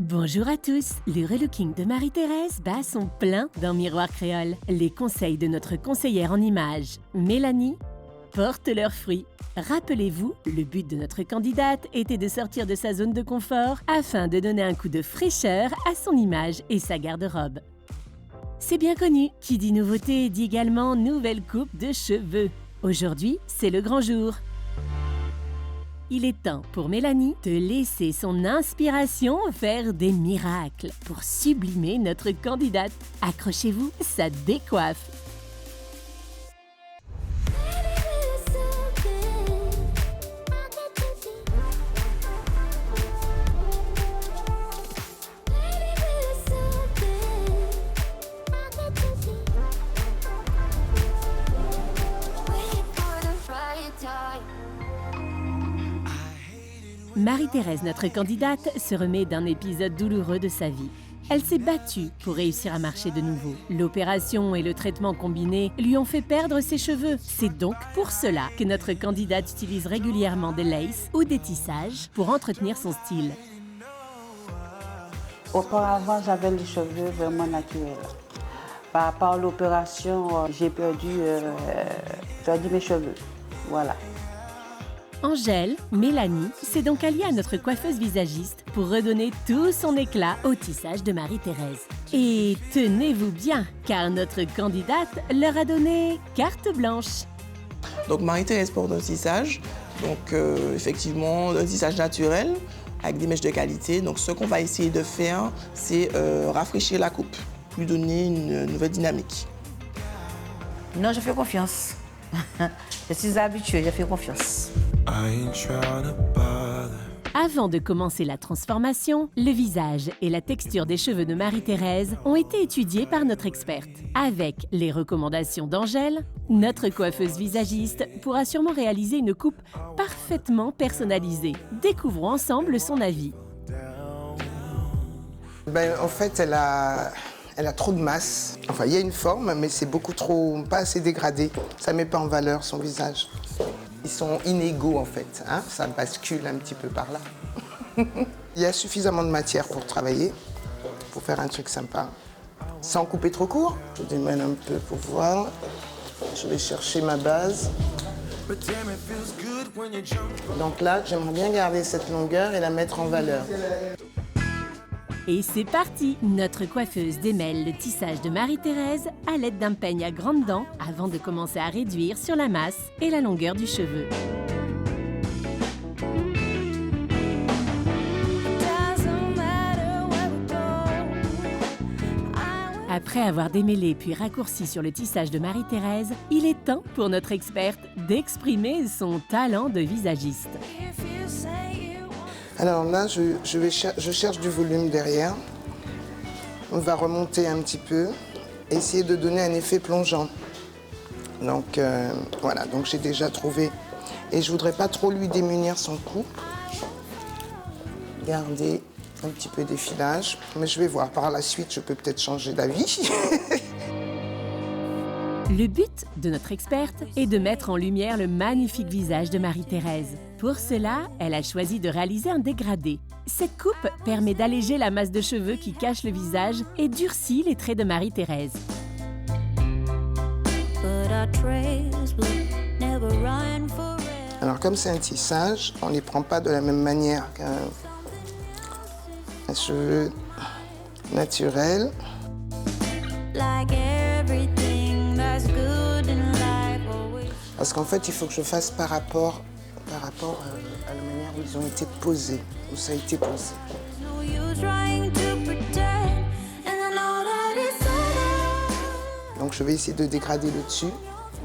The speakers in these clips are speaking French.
Bonjour à tous, le relooking de Marie-Thérèse bat son plein dans Miroir Créole. Les conseils de notre conseillère en images, Mélanie, portent leurs fruits. Rappelez-vous, le but de notre candidate était de sortir de sa zone de confort afin de donner un coup de fraîcheur à son image et sa garde-robe. C'est bien connu, qui dit nouveauté dit également nouvelle coupe de cheveux. Aujourd'hui, c'est le grand jour. Il est temps pour Mélanie de laisser son inspiration faire des miracles pour sublimer notre candidate. Accrochez-vous, ça décoiffe. Marie-Thérèse, notre candidate, se remet d'un épisode douloureux de sa vie. Elle s'est battue pour réussir à marcher de nouveau. L'opération et le traitement combiné lui ont fait perdre ses cheveux. C'est donc pour cela que notre candidate utilise régulièrement des laces ou des tissages pour entretenir son style. Auparavant, j'avais les cheveux vraiment naturels. Par rapport à l'opération, j'ai perdu mes cheveux. Voilà. Angèle, Mélanie, s'est donc alliée à notre coiffeuse visagiste pour redonner tout son éclat au tissage de Marie-Thérèse. Et tenez-vous bien, car notre candidate leur a donné carte blanche. Donc Marie-Thérèse porte un tissage, effectivement un tissage naturel avec des mèches de qualité. Donc ce qu'on va essayer de faire, c'est rafraîchir la coupe, lui donner une nouvelle dynamique. Non, je fais confiance. Je suis habituée, je fais confiance. Avant de commencer la transformation, le visage et la texture des cheveux de Marie-Thérèse ont été étudiés par notre experte. Avec les recommandations d'Angèle, notre coiffeuse visagiste pourra sûrement réaliser une coupe parfaitement personnalisée. Découvrons ensemble son avis. En fait, elle a trop de masse. Enfin, il y a une forme, mais c'est beaucoup trop, pas assez dégradé. Ça ne met pas en valeur son visage. Ils sont inégaux, en fait. Hein? Ça bascule un petit peu par là. Il y a suffisamment de matière pour travailler, pour faire un truc sympa. Sans couper trop court. Je démêle un peu pour voir. Je vais chercher ma base. Donc là, j'aimerais bien garder cette longueur et la mettre en valeur. Et c'est parti! Notre coiffeuse démêle le tissage de Marie-Thérèse à l'aide d'un peigne à grandes dents avant de commencer à réduire sur la masse et la longueur du cheveu. Après avoir démêlé puis raccourci sur le tissage de Marie-Thérèse, il est temps pour notre experte d'exprimer son talent de visagiste. Alors là, je cherche du volume derrière. On va remonter un petit peu, essayer de donner un effet plongeant. Donc voilà, donc j'ai déjà trouvé. Et je voudrais pas trop lui démunir son cou. Garder un petit peu d'effilage. Mais je vais voir, par la suite, je peux peut-être changer d'avis. Le but de notre experte est de mettre en lumière le magnifique visage de Marie-Thérèse. Pour cela, elle a choisi de réaliser un dégradé. Cette coupe permet d'alléger la masse de cheveux qui cache le visage et durcit les traits de Marie-Thérèse. Alors comme c'est un tissage, on ne les prend pas de la même manière qu'un cheveu naturel. Parce qu'en fait, il faut que je fasse par rapport à la manière où ils ont été posés, où ça a été posé. Donc je vais essayer de dégrader le dessus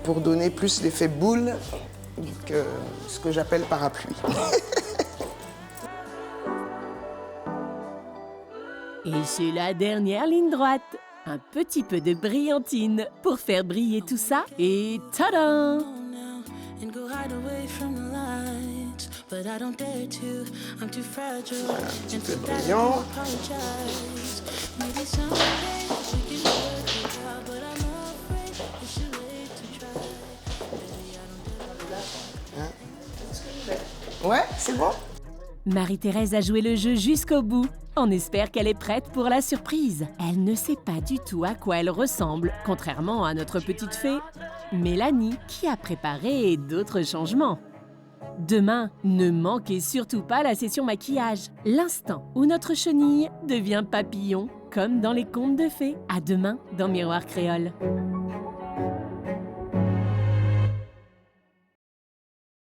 pour donner plus l'effet boule que ce que j'appelle parapluie. Et c'est la dernière ligne droite. Un petit peu de brillantine pour faire briller tout ça et tada! Un petit peu brillant. Ouais, c'est bon. Marie-Thérèse a joué le jeu jusqu'au bout. On espère qu'elle est prête pour la surprise. Elle ne sait pas du tout à quoi elle ressemble, contrairement à notre petite fée, Mélanie, qui a préparé d'autres changements. Demain, ne manquez surtout pas la session maquillage, l'instant où notre chenille devient papillon, comme dans les contes de fées. À demain dans Miroir Créole.